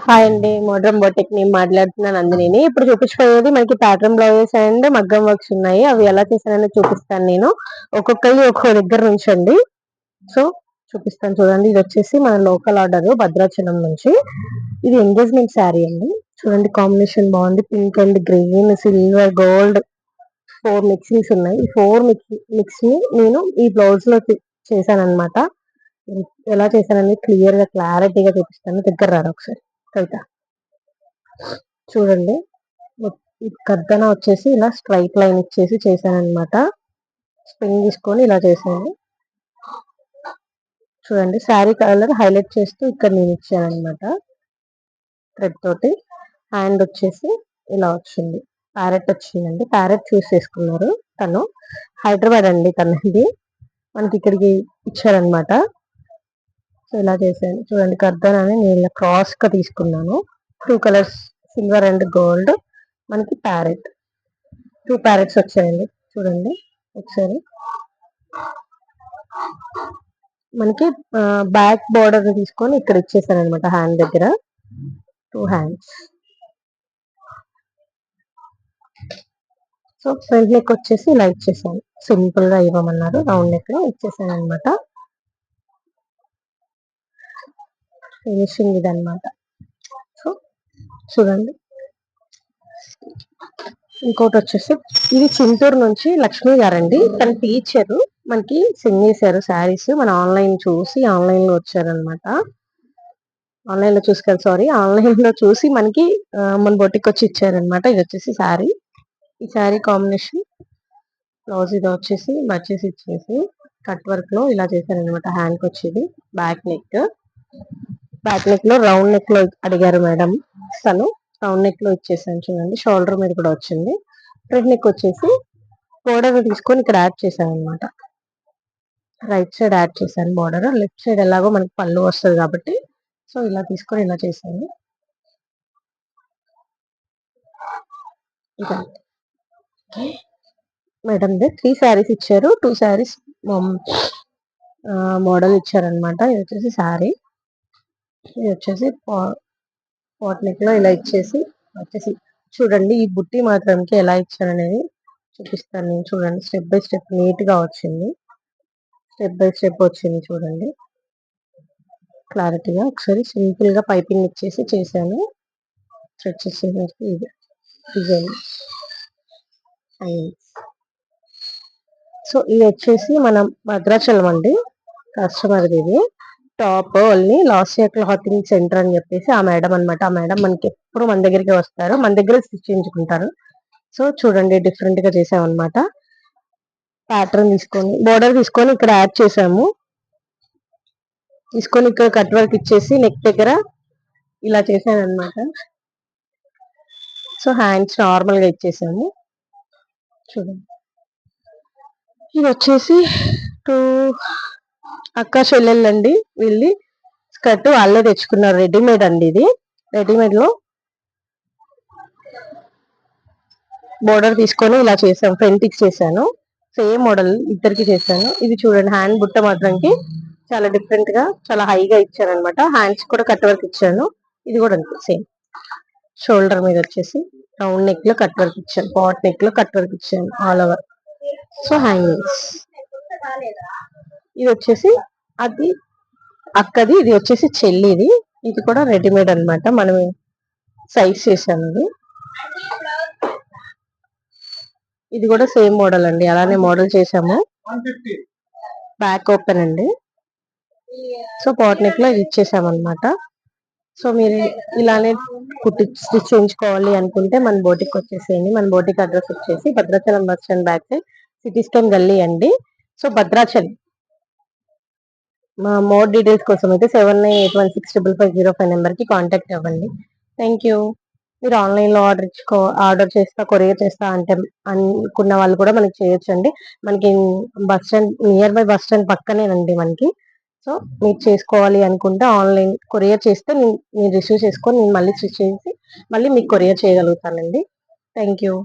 Hi అండి. Modern boutique నేను మాట్లాడుతున్నాను నందినిని. ఇప్పుడు చూపించబోయేది మనకి ప్యాటర్న్ బ్లౌజెస్ అండ్ మగ్గం వర్క్స్ ఉన్నాయి. అవి ఎలా చేశానని చూపిస్తాను నేను. ఒక్కొక్కరి ఒక్కో దగ్గర నుంచండి. సో చూపిస్తాను చూడండి. ఇది వచ్చేసి మన లోకల్ ఆర్డర్ భద్రాచలం నుంచి. ఇది ఎంగేజ్మెంట్ శారీ అండి. చూడండి కాంబినేషన్ బాగుంది. Pink and green, silver, gold 4 mixings ఉన్నాయి. ఈ 4 మిక్స్ ని నేను ఈ బ్లౌజ్ లో చేశాను అనమాట. ఎలా చేశానని క్లియర్ గా క్లారిటీగా చూపిస్తాను. దగ్గర రారు ఒకసారి కవిత చూడండి. ఈ కర్దన వచ్చేసి ఇలా స్ట్రైట్ లైన్ ఇచ్చేసి చేశాను అనమాట. స్ప్రింగ్ తీసుకొని ఇలా చేశాను చూడండి. శారీ కలర్ హైలైట్ చేస్తూ ఇక్కడ నేను ఇచ్చాను అనమాట థ్రెడ్ తోటి. హ్యాండ్ వచ్చేసి ఇలా వచ్చింది, ప్యారెట్ వచ్చిందండి. ప్యారెట్ చూస్ చేసుకున్నారు. తను హైదరాబాద్ అండి, తనది మనకి ఇక్కడికి ఇచ్చారనమాట. సో ఇలా చేశాను చూడండి. కర్దన్ అని నేను ఇలా క్రాస్ గా తీసుకున్నాను. 2 కలర్స్ సిల్వర్ అండ్ గోల్డ్. మనకి ప్యారెట్ 2 ప్యారెట్స్ వచ్చాయండి. చూడండి ఒకసారి. మనకి బ్యాక్ బోర్డర్ తీసుకొని ఇక్కడ ఇచ్చేసాను అనమాట. హ్యాండ్ దగ్గర 2 హ్యాండ్స్. సో ఫ్రంట్ నెక్ వచ్చేసి ఇలా ఇచ్చేసాను. సింపుల్ గా ఇవ్వమన్నారు. రౌండ్ నెక్ ఇచ్చేసాను అనమాట. ఫినిషింగ్ ఇది అనమాట. సో చూడండి. ఇంకోటి వచ్చేసి ఇది చింతూరు నుంచి లక్ష్మి గారండి. తన టీచర్ మనకి సెండ్ చేశారు శారీస్. మన ఆన్లైన్ చూసి ఆన్లైన్ లో వచ్చారనమాట. ఆన్లైన్ లో చూసి కదా, సారీ, ఆన్లైన్ లో చూసి మనకి మన బొటికి వచ్చి ఇచ్చారనమాట. ఇది వచ్చేసి శారీ. ఈ శారీ కాంబినేషన్ బ్లౌజ్ ఇది వచ్చేసి వచ్చేసి ఇచ్చేసి కట్ వర్క్ లో ఇలా చేశారనమాట. హ్యాండ్ కి వచ్చేది బ్యాక్ నెక్. బ్యాక్ నెక్ లో రౌండ్ నెక్ లో అడిగారు మేడం. తను రౌండ్ నెక్ లో ఇచ్చేసాను చూడండి. షోల్డర్ మీద కూడా వచ్చింది. ఫ్రంట్ నెక్ వచ్చేసి బోర్డర్ తీసుకొని ఇక్కడ యాడ్ చేశాను అనమాట. రైట్ సైడ్ యాడ్ చేశాను బోర్డర్. లెఫ్ట్ సైడ్ ఎలాగో మనకి పళ్ళు వస్తుంది కాబట్టి సో ఇలా తీసుకొని ఇలా చేశాను. మేడం 3 శారీస్ ఇచ్చారు. 2 శారీస్ మోడల్ ఇచ్చారనమాట. ఇది వచ్చేసి శారీ. ఇది వచ్చేసి పాట్ నెక్ లో ఇలా ఇచ్చేసి వచ్చేసి చూడండి. ఈ బుట్టి మాత్రంకి ఎలా ఇచ్చారనేది చూపిస్తాను నేను. చూడండి స్టెప్ బై స్టెప్ నీట్ గా వచ్చింది. స్టెప్ బై స్టెప్ వచ్చింది చూడండి క్లారిటీగా. ఒకసారి సింపుల్ గా పైపింగ్ ఇచ్చేసి చేశాను. థ్రెడ్ చేసేసి ఇది డిజైన్. సో ఇది వచ్చేసి మనం భద్రాచలం అండి. కస్టమర్ ఇది top only last clothing centre అని చెప్పేసి ఆ మేడం అనమాట. ఆ మేడం మనకి ఎప్పుడు మన దగ్గరికి వస్తారు, మన దగ్గర స్టిచ్ చేయించుకుంటారు. సో చూడండి డిఫరెంట్ గా చేసామన్నమాట. ప్యాటర్న్ తీసుకొని బోర్డర్ తీసుకొని ఇక్కడ యాడ్ చేసాము. తీసుకొని ఇక్కడ కట్ వర్క్ ఇచ్చేసి నెక్ దగ్గర ఇలా చేశాను అనమాట. సో హ్యాండ్స్ నార్మల్ గా ఇచ్చేసాము చూడండి. ఇది వచ్చేసి 2 అక్క చెల్లెళ్ళండి. వీళ్ళి స్కర్ట్ వాళ్ళే తెచ్చుకున్నారు. రెడీమేడ్ అండి ఇది. రెడీమేడ్ లో బోర్డర్ తీసుకొని ఇలా చేసాను. ఫ్రంట్ చేశాను. సేమ్ మోడల్ ఇద్దరికి చేశాను. ఇది చూడండి హ్యాండ్ బుట్ట మాత్రంకి చాలా డిఫరెంట్ గా చాలా హైగా ఇచ్చాను అనమాట. హ్యాండ్స్ కూడా కట్ వర్క్ ఇచ్చాను. ఇది కూడా అంతే సేమ్. షోల్డర్ మీద వచ్చేసి రౌండ్ నెక్ లో కట్ వర్క్ ఇచ్చాను. పాట్ నెక్ లో కట్ వర్క్ ఇచ్చాను ఆల్ ఓవర్. So hangings. ఇది వచ్చేసి అది అక్కది. ఇది వచ్చేసి చెల్లిది. ఇది కూడా రెడీమేడ్ అనమాట. మనం సైజ్ చేసాము. ఇది కూడా సేమ్ మోడల్ అండి. అలానే మోడల్ చేసాము. బ్యాక్ ఓపెన్ అండి. సో పాట్ నెక్ లో ఇది ఇచ్చేసాం అనమాట. సో మీరు ఇలానే స్టిచ్ చేయించుకోవాలి అనుకుంటే మన బోటికి వచ్చేసేయండి. మన బోటికి అడ్రస్ వచ్చేసి Bhadrachalam bus stand back side CT scan గల్లీ అండి. సో భద్రాచలం. మా మోర్ డీటెయిల్స్ కోసం అయితే 7981655505 నెంబర్ కి కాంటాక్ట్ అవ్వండి. Thank you. మీరు ఆన్లైన్ లో ఆర్డర్ చేస్తా కొరియర్ చేస్తా అంటే అనుకున్న వాళ్ళు కూడా మనకి చేయొచ్చు అండి. మనకి bus stand nearby bus stand పక్కనేనండి మనకి. సో మీరు చేసుకోవాలి అనుకుంటే ఆన్లైన్ కొరియర్ చేస్తే మీరు రిసీవ్ చేసుకొని నేను మళ్ళీ స్టిచ్ చేసి మళ్ళీ మీకు కొరియర్ చేయగలుగుతానండి. Thank you.